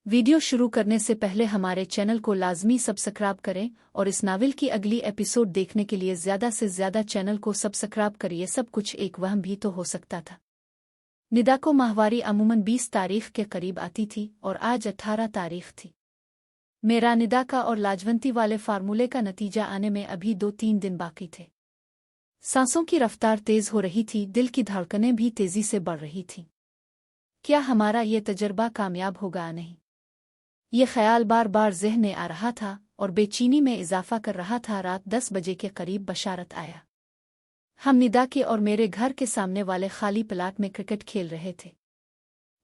Video शुरू करने से पहले हमारे चैनल को लाजमी सब्सक्राइब करें और इस नावल की अगली एपिसोड देखने के लिए ज़्यादा से ज़्यादा चैनल को सब्सक्राइब करिए। सब कुछ एक वहम भी तो हो सकता था। निदा को माहवारी अमूमन 20 तारीख के करीब आती थी और आज 18 तारीख थी। मेरा निदा का और लाजवंती वाले फार्मूले का नतीजा आने में अभी 2-3 दिन बाकी थे। सांसों की रफ्तार तेज हो रही थी, दिल की धड़कनें भी तेजी से बढ़ रही थीं। क्या हमारा ये तजर्बा कामयाब होगा? नहीं, ये ख्याल बार बार ज़हन में आ रहा था और बेचैनी में इजाफा कर रहा था। रात 10 बजे के करीब बशारत आया। हम निदा के और मेरे घर के सामने वाले खाली प्लाट में क्रिकेट खेल रहे थे।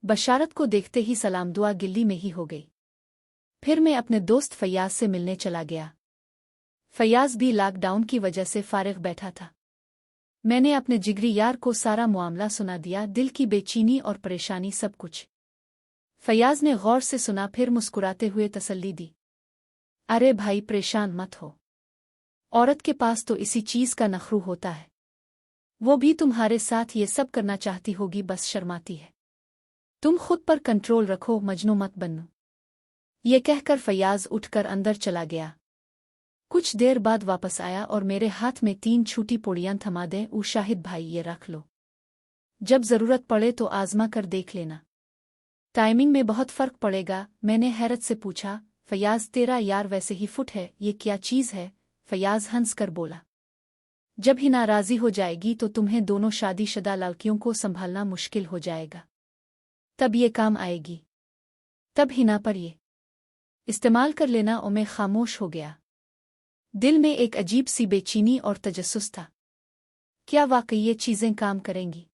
बशारत को देखते ही सलाम दुआ गिल्ली में ही हो गई। फिर मैं अपने दोस्त फैयाज से मिलने चला गया। फैयाज भी लॉकडाउन की वजह से फारिग बैठा था। मैंने अपने जिगरी यार को सारा मामला सुना दिया, दिल की बेचैनी और परेशानी सब कुछ। फैयाज ने गौर से सुना, फिर मुस्कुराते हुए तसल्ली दी। अरे भाई, परेशान मत हो। औरत के पास तो इसी चीज़ का नखरू होता है। वो भी तुम्हारे साथ ये सब करना चाहती होगी, बस शर्माती है। तुम खुद पर कंट्रोल रखो, मजनू मत बनो। ये कहकर फैयाज उठकर अंदर चला गया। कुछ देर बाद वापस आया और मेरे हाथ में 3 छोटी पोड़ियां थमा दे। शाहिद भाई, ये रख लो, जब जरूरत पड़े तो आजमा कर देख लेना। टाइमिंग में बहुत फर्क पड़ेगा। मैंने हैरत से पूछा, फैयाज तेरा यार वैसे ही फुट है, ये क्या चीज़ है? फैयाज हंस कर बोला, जब ही नाराज़ी हो जाएगी तो तुम्हें दोनों शादीशुदा लड़कियों को संभालना मुश्किल हो जाएगा, तब ये काम आएगी। तब हिना पर ये इस्तेमाल कर लेना। और मैं खामोश हो गया। दिल में एक अजीब सी बेचैनी और तजस्सुस था। क्या वाकई ये चीज़ें काम करेंगी?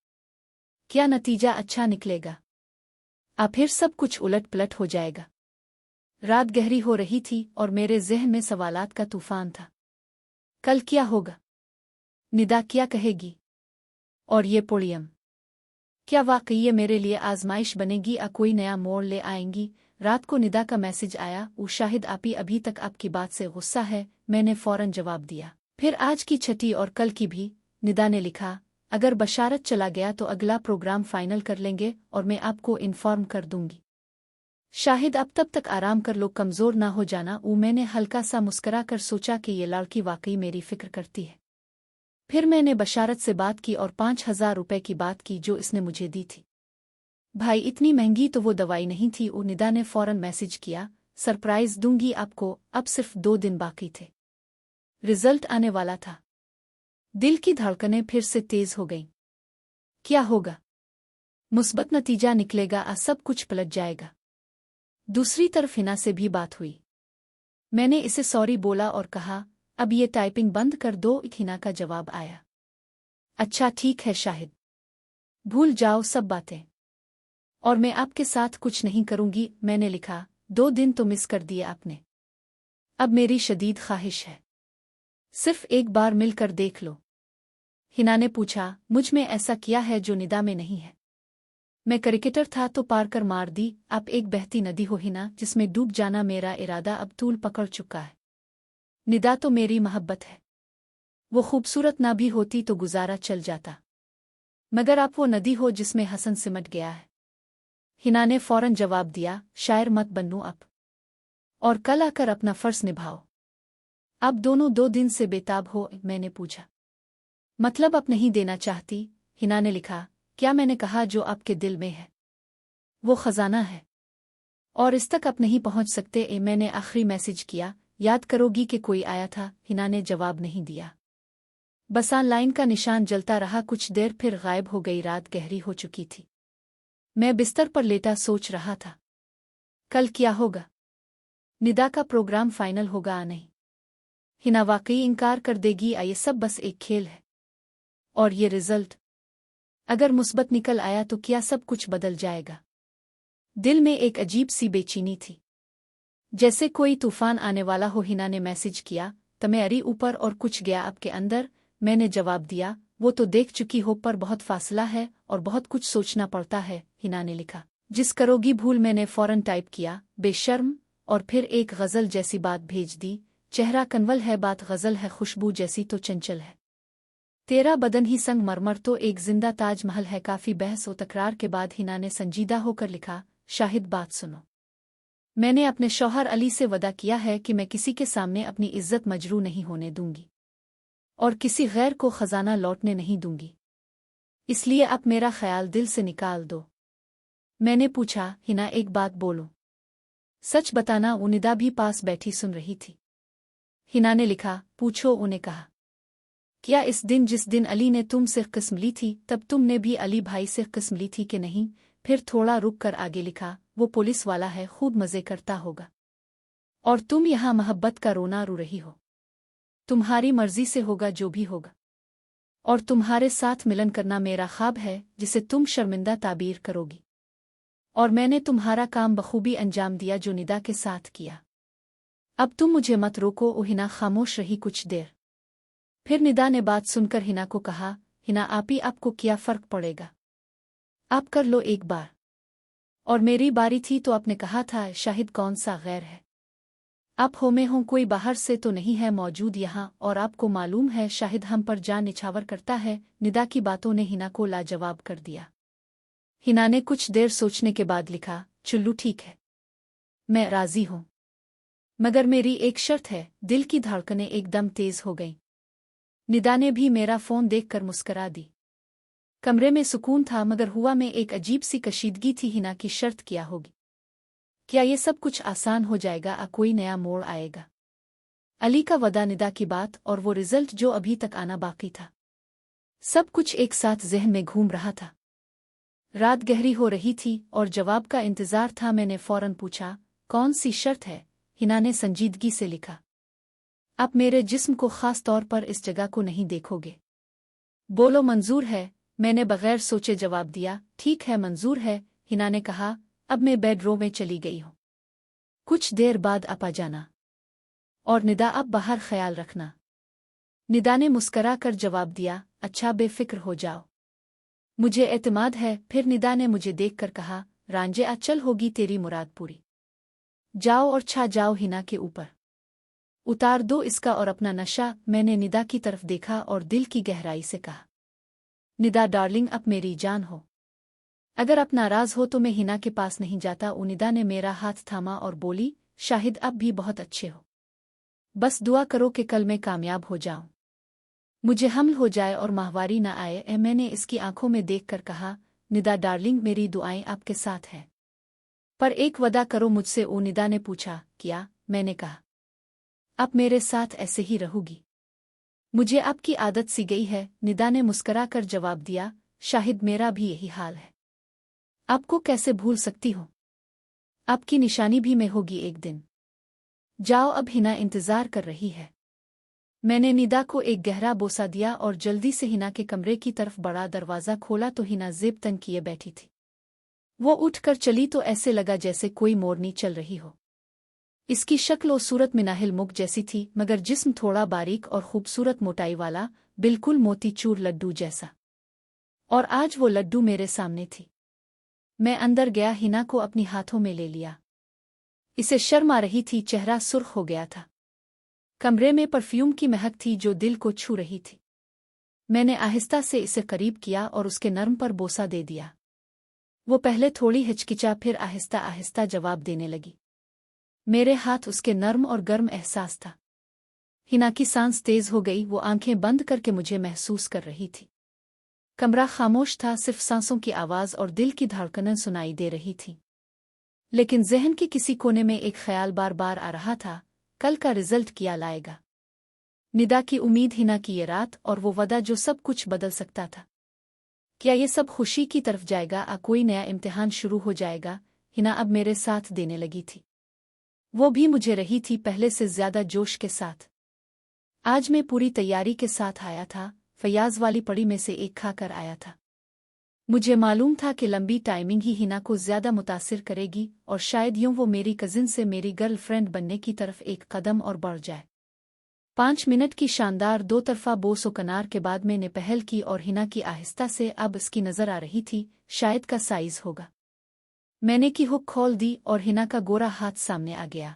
क्या नतीजा अच्छा निकलेगा? फिर सब कुछ उलट पलट हो जाएगा। रात गहरी हो रही थी और मेरे ज़हन में सवालात का तूफान था। कल क्या होगा? निदा क्या कहेगी? और ये पोड़ियम, क्या वाकई ये मेरे लिए आजमाइश बनेगी या कोई नया मोड़ ले आएंगी? रात को निदा का मैसेज आया, शाहिद आपी अभी तक आपकी बात से गुस्सा है। मैंने फौरन जवाब दिया। फिर आज की छठी और कल की भी। निदा ने लिखा, अगर बशारत चला गया तो अगला प्रोग्राम फाइनल कर लेंगे और मैं आपको इन्फॉर्म कर दूंगी। शाहिद, अब तब तक आराम कर लो, कमज़ोर ना हो जाना। मैंने हल्का सा मुस्करा कर सोचा कि ये लड़की वाकई मेरी फिक्र करती है। फिर मैंने बशारत से बात की और 5000 रुपये की बात की जो इसने मुझे दी थी। भाई, इतनी महंगी तो वो दवाई नहीं थी। निदा ने फौरन मैसेज किया, सरप्राइज़ दूंगी आपको, अब सिर्फ 2 दिन बाकी थे। रिजल्ट आने वाला था। दिल की धड़कनें फिर से तेज हो गईं। क्या होगा? मुस्बत नतीजा निकलेगा, सब कुछ पलट जाएगा। दूसरी तरफ हिना से भी बात हुई। मैंने इसे सॉरी बोला और कहा, अब ये टाइपिंग बंद कर दो। हिना का जवाब आया, अच्छा ठीक है शाहिद, भूल जाओ सब बातें, और मैं आपके साथ कुछ नहीं करूंगी। मैंने लिखा, 2 दिन तो मिस कर दिए आपने। अब मेरी शदीद ख्वाहिश है, सिर्फ एक बार मिलकर देख लो। हिना ने पूछा, मुझ में ऐसा किया है जो निदा में नहीं है? मैं क्रिकेटर था तो पार कर मार दी। आप एक बहती नदी हो हिना, जिसमें डूब जाना मेरा इरादा अब तूल पकड़ चुका है। निदा तो मेरी मोहब्बत है। वो खूबसूरत ना भी होती तो गुजारा चल जाता, मगर आप वो नदी हो जिसमें हसन सिमट गया है। हिना ने फौरन जवाब दिया, शायर मत बनूं अब, और कल आकर अपना फर्ज निभाओ। अब दोनों 2 दिन से बेताब हो। मैंने पूछा, मतलब अब नहीं देना चाहती? हिना ने लिखा, क्या मैंने कहा जो आपके दिल में है वो खजाना है और इस तक आप नहीं पहुंच सकते। मैंने आखिरी मैसेज किया, याद करोगी कि कोई आया था? हिना ने जवाब नहीं दिया, बस ऑनलाइन का निशान जलता रहा। कुछ देर फिर गायब हो गई। रात गहरी हो चुकी थी। मैं बिस्तर पर लेटा सोच रहा था, कल क्या होगा? निदा का प्रोग्राम फाइनल होगा या नहीं? हिना वाकई इनकार कर देगी या ये सब बस एक खेल है? और ये रिजल्ट अगर मुस्बत निकल आया तो क्या सब कुछ बदल जाएगा? दिल में एक अजीब सी बेचैनी थी, जैसे कोई तूफान आने वाला हो। हिना ने मैसेज किया, तमे अरी ऊपर और कुछ गया आपके अंदर? मैंने जवाब दिया, वो तो देख चुकी हो पर बहुत फासला है और बहुत कुछ सोचना पड़ता है। हिना ने लिखा, जिस करोगी भूल। मैंने फौरन टाइप किया, बेशर्म, और फिर एक गज़ल जैसी बात भेज दी, चेहरा कन्वल है, बात गज़ल है, खुशबू जैसी तो चंचल है, तेरा बदन ही संग मरमर तो एक जिंदा ताजमहल है। काफी बहस और तकरार के बाद हिना ने संजीदा होकर लिखा, शाहिद बात सुनो। मैंने अपने शौहर अली से वदा किया है कि मैं किसी के सामने अपनी इज्जत मजरू नहीं होने दूंगी और किसी गैर को खजाना लौटने नहीं दूंगी, इसलिए अब मेरा ख्याल दिल से निकाल दो। मैंने पूछा, हिना एक बात बोलो, सच बताना। उनिदा भी पास बैठी सुन रही थी। हिना ने लिखा, पूछो। उन्हें कहा, क्या इस दिन जिस दिन अली ने तुमसे किस्म ली थी तब तुमने भी अली भाई से किस्म ली थी कि नहीं? फिर थोड़ा रुक कर आगे लिखा, वो पुलिस वाला है, खूब मजे करता होगा और तुम यहाँ मोहब्बत का रोना रो रही हो। तुम्हारी मर्जी से होगा जो भी होगा, और तुम्हारे साथ मिलन करना मेरा ख्वाब है जिसे तुम शर्मिंदा ताबीर करोगी। और मैंने तुम्हारा काम बखूबी अंजाम दिया जो निदा के साथ किया। अब तुम मुझे मत रोको। हिना खामोश रही कुछ देर। फिर निदा ने बात सुनकर हिना को कहा, हिना आपी, आपको क्या फर्क पड़ेगा? आप कर लो एक बार। और मेरी बारी थी तो आपने कहा था शाहिद कौन सा गैर है? आप हो में हो, कोई बाहर से तो नहीं है मौजूद यहाँ, और आपको मालूम है शाहिद हम पर जान निछावर करता है। निदा की बातों ने हिना को लाजवाब कर दिया। हिना ने कुछ देर सोचने के बाद लिखा, चुल्लू ठीक है, मैं राजी हूँ, मगर मेरी एक शर्त है। दिल की धड़कनें एकदम तेज हो गईं। निदा ने भी मेरा फोन देखकर मुस्करा दी। कमरे में सुकून था, मगर हुआ में एक अजीब सी कशीदगी थी। हिना की शर्त क्या होगी? क्या ये सब कुछ आसान हो जाएगा? कोई नया मोड़ आएगा? अली का वदा, निदा की बात, और वो रिजल्ट जो अभी तक आना बाकी था, सब कुछ एक साथ जहन में घूम रहा था। रात गहरी हो रही थी और जवाब का इंतजार था। मैंने फौरन पूछा, कौन सी शर्त है? हिना ने संजीदगी से लिखा, आप मेरे जिस्म को खास तौर पर इस जगह को नहीं देखोगे। बोलो, मंजूर है? मैंने बगैर सोचे जवाब दिया, ठीक है, मंजूर है। हिना ने कहा, अब मैं बेडरूम में चली गई हूँ, कुछ देर बाद आप आ जाना। और निदा, अब बाहर ख्याल रखना। निदा ने मुस्करा कर जवाब दिया, अच्छा, बेफिक्र हो जाओ, मुझे एतमाद है। फिर निदा ने मुझे देखकर कहा, रांझे, अचल होगी तेरी मुराद पूरी। जाओ और छा जाओ हिना के ऊपर, उतार दो इसका और अपना नशा। मैंने निदा की तरफ देखा और दिल की गहराई से कहा, निदा डार्लिंग, अब मेरी जान हो, अगर आप नाराज हो तो मैं हिना के पास नहीं जाता। निदा ने मेरा हाथ थामा और बोली, शाहिद अब भी बहुत अच्छे हो, बस दुआ करो कि कल मैं कामयाब हो जाऊं, मुझे हमल हो जाए और माहवारी न आए। मैंने इसकी आंखों में देखकर कहा, निदा डार्लिंग, मेरी दुआएं आपके साथ हैं, पर एक वदा करो मुझसे। निदा ने पूछा, क्या? मैंने कहा, आप मेरे साथ ऐसे ही रहोगी? मुझे आपकी आदत सी गई है। निदा ने मुस्करा कर जवाब दिया, शाहिद, मेरा भी यही हाल है, आपको कैसे भूल सकती हूँ? आपकी निशानी भी मैं होगी एक दिन। जाओ, अब हिना इंतजार कर रही है। मैंने निदा को एक गहरा बोसा दिया और जल्दी से हिना के कमरे की तरफ बड़ा दरवाज़ा खोला तो हिना जेब तंग किए बैठी थी। वो उठकर चली तो ऐसे लगा जैसे कोई मोरनी चल रही हो। इसकी शक्ल और सूरत मिनाहिल मुख जैसी थी, मगर जिस्म थोड़ा बारीक और खूबसूरत मोटाई वाला, बिल्कुल मोतीचूर लड्डू जैसा। और आज वो लड्डू मेरे सामने थी। मैं अंदर गया, हिना को अपनी हाथों में ले लिया। इसे शर्म आ रही थी, चेहरा सुर्ख हो गया था। कमरे में परफ्यूम की महक थी जो दिल को छू रही थी। मैंने आहिस्ता से इसे करीब किया और उसके नर्म पर बोसा दे दिया। वो पहले थोड़ी हिचकिचा, फिर आहिस्ता आहिस्ता जवाब देने लगी। मेरे हाथ उसके नर्म और गर्म एहसास था। हिना की सांस तेज हो गई, वो आंखें बंद करके मुझे महसूस कर रही थी। कमरा खामोश था, सिर्फ सांसों की आवाज़ और दिल की धड़कनें सुनाई दे रही थी। लेकिन जहन के किसी कोने में एक ख्याल बार बार आ रहा था, कल का रिजल्ट क्या लाएगा? निदा की उम्मीद, हिना की ये रात, और वो वदा जो सब कुछ बदल सकता था। क्या ये सब खुशी की तरफ जाएगा? कोई नया इम्तिहान शुरू हो जाएगा? हिना अब मेरे साथ देने लगी थी। वो भी मुझे रही थी, पहले से ज्यादा जोश के साथ। आज मैं पूरी तैयारी के साथ आया था, फयाज वाली पड़ी में से एक खाकर आया था। मुझे मालूम था कि लंबी टाइमिंग ही हिना को ज्यादा मुतासिर करेगी और शायद यूं वो मेरी कजिन से मेरी गर्लफ्रेंड बनने की तरफ एक कदम और बढ़ जाए। 5 मिनट की शानदार दो तरफा बोसो कनार के बाद मैंने पहल की और हिना की आहिस्ता से अब इसकी नजर आ रही थी, शायद का साइज होगा। मैंने की हुक खोल दी और हिना का गोरा हाथ सामने आ गया।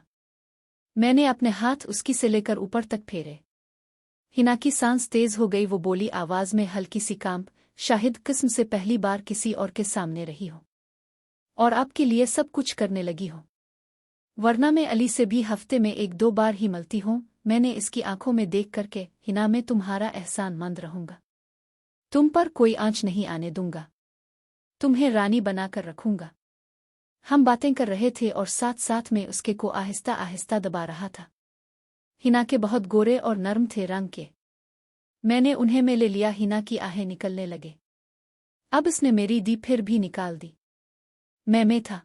मैंने अपने हाथ उसकी से लेकर ऊपर तक फेरे। हिना की सांस तेज हो गई, वो बोली आवाज में हल्की सी कांप, शाहिद, किस्म से पहली बार किसी और के सामने रही हो और आपके लिए सब कुछ करने लगी हो। वरना मैं अली से भी हफ्ते में 1-2 बार ही मिलती हूँ। मैंने इसकी आंखों में देख करके, हिना मैं तुम्हारा एहसानमंद रहूंगा, तुम पर कोई आंच नहीं आने दूंगा, तुम्हें रानी बनाकर रखूंगा। हम बातें कर रहे थे और साथ साथ में उसके को आहिस्ता आहिस्ता दबा रहा था। हिना के बहुत गोरे और नर्म थे रंग के। मैंने उन्हें में ले लिया। हिना की आहें निकलने लगे। अब इसने मेरी दी फिर भी निकाल दी। मैं था।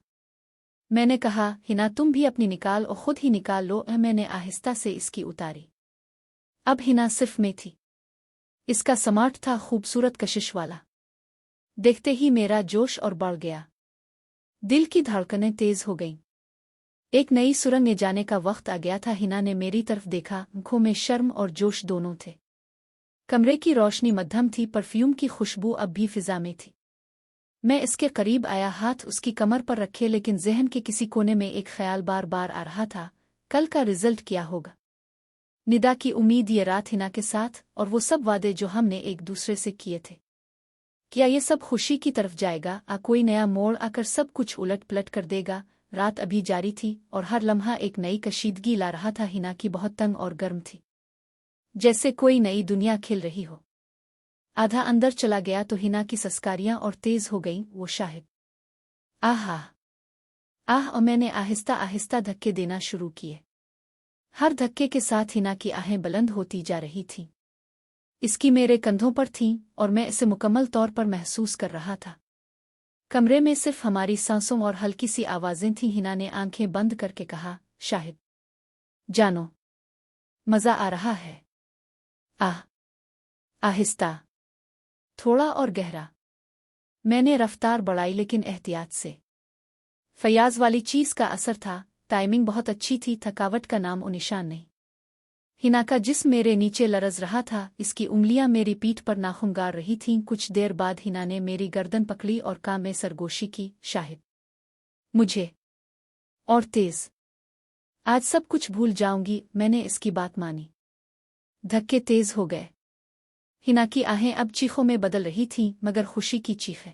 मैंने कहा, हिना तुम भी अपनी निकाल और खुद ही निकाल लो। मैंने आहिस्ता से इसकी उतारी। अब हिना सिर्फ में थी। इसका समाट था खूबसूरत कशिश वाला। देखते ही मेरा जोश और बढ़ गया। दिल की धड़कनें तेज हो गईं। एक नई सुरंग में जाने का वक्त आ गया था। हिना ने मेरी तरफ देखा। आंखों में शर्म और जोश दोनों थे। कमरे की रोशनी मध्यम थी। परफ्यूम की खुशबू अब भी फिजा में थी। मैं इसके करीब आया, हाथ उसकी कमर पर रखे, लेकिन ज़हन के किसी कोने में एक ख्याल बार बार आ रहा था, कल का रिजल्ट क्या होगा। निदा की उम्मीद, ये रात हिना के साथ, और वो सब वादे जो हमने एक दूसरे से किए थे। क्या ये सब खुशी की तरफ जाएगा? कोई नया मोड़ आकर सब कुछ उलट पलट कर देगा? रात अभी जारी थी और हर लम्हा एक नई कशीदगी ला रहा था। हिना की बहुत तंग और गर्म थी, जैसे कोई नई दुनिया खिल रही हो। आधा अंदर चला गया तो हिना की सस्कारियां और तेज हो गईं। वो शाहिद, आह आह, और मैंने आहिस्ता आहिस्ता धक्के देना शुरू किए। हर धक्के के साथ हिना की आहें बुलंद होती जा रही थीं। इसकी मेरे कंधों पर थीं और मैं इसे मुकम्मल तौर पर महसूस कर रहा था। कमरे में सिर्फ हमारी सांसों और हल्की सी आवाजें थीं। हिना ने आंखें बंद करके कहा, शाहिद जानो, मजा आ रहा है। आह, आहिस्ता, थोड़ा और गहरा। मैंने रफ्तार बढ़ाई, लेकिन एहतियात से। फयाज वाली चीज का असर था। टाइमिंग बहुत अच्छी थी। थकावट का नाम और निशान नहीं। हिना का जिस्म मेरे नीचे लरज रहा था। इसकी उंगलियां मेरी पीठ पर नाखून गाड़ रही थीं। कुछ देर बाद हिना ने मेरी गर्दन पकड़ी और कान में सरगोशी की, शाहिद मुझे, और तेज। आज सब कुछ भूल जाऊंगी। मैंने इसकी बात मानी। धक्के तेज हो गए। हिना की आहें अब चीखों में बदल रही थीं, मगर खुशी की चीखें।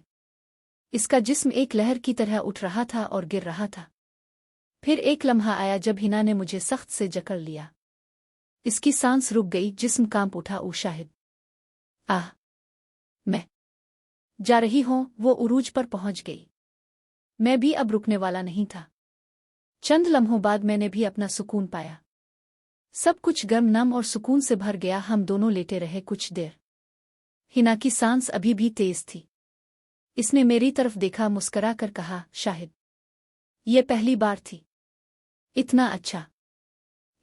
इसका जिस्म एक लहर की तरह उठ रहा था और गिर रहा था। फिर एक लम्हा आया जब हिना ने मुझे सख्त से जकड़ लिया। इसकी सांस रुक गई, जिस्म कांप उठा। ओ शाहिद, आह, मैं जा रही हूं। वो उरूज पर पहुंच गई। मैं भी अब रुकने वाला नहीं था। चंद लम्हों बाद मैंने भी अपना सुकून पाया। सब कुछ गर्म, नम और सुकून से भर गया। हम दोनों लेटे रहे कुछ देर। हिना की सांस अभी भी तेज थी। इसने मेरी तरफ देखा, मुस्करा कर कहा, शाहिद ये पहली बार थी। इतना अच्छा,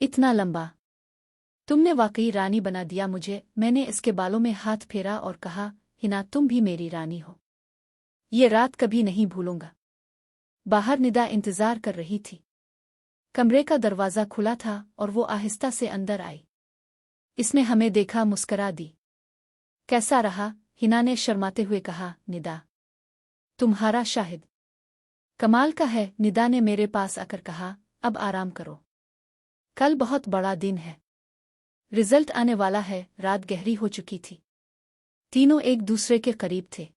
इतना लंबा। तुमने वाकई रानी बना दिया मुझे। मैंने इसके बालों में हाथ फेरा और कहा, हिना तुम भी मेरी रानी हो। ये रात कभी नहीं भूलूंगा। बाहर निदा इंतजार कर रही थी। कमरे का दरवाजा खुला था और वो आहिस्ता से अंदर आई। इसने हमें देखा, मुस्करा दी। कैसा रहा? हिना ने शर्माते हुए कहा, निदा तुम्हारा शाहिद कमाल का है। निदा ने मेरे पास आकर कहा, अब आराम करो, कल बहुत बड़ा दिन है। रिजल्ट आने वाला है। रात गहरी हो चुकी थी। तीनों एक दूसरे के करीब थे,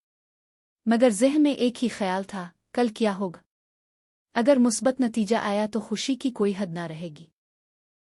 मगर ज़हन में एक ही ख्याल था, कल क्या होगा। अगर मुस्बत नतीजा आया तो खुशी की कोई हद ना रहेगी।